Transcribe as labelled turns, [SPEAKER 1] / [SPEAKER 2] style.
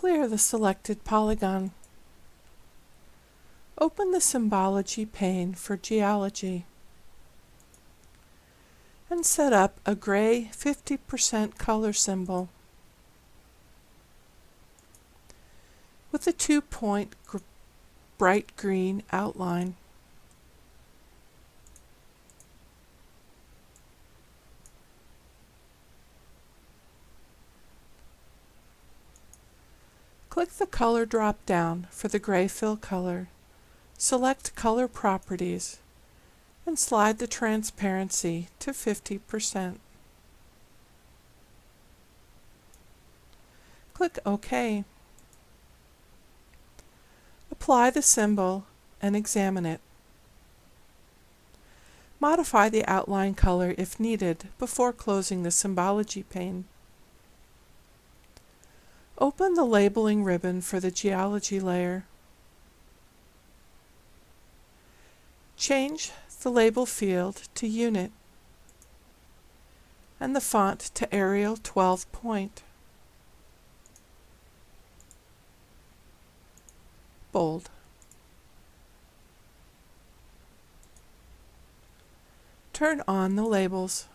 [SPEAKER 1] Clear the selected polygon. Open the symbology pane for geology and set up a gray 50% color symbol with a 2-point bright green outline. Click the color drop-down for the gray fill color. Select Color Properties and slide the transparency to 50%. Click OK. Apply the symbol and examine it. Modify the outline color if needed before closing the symbology pane. Open the labeling ribbon for the geology layer. Change the label field to Unit and the font to Arial 12 point. Bold. Turn on the labels.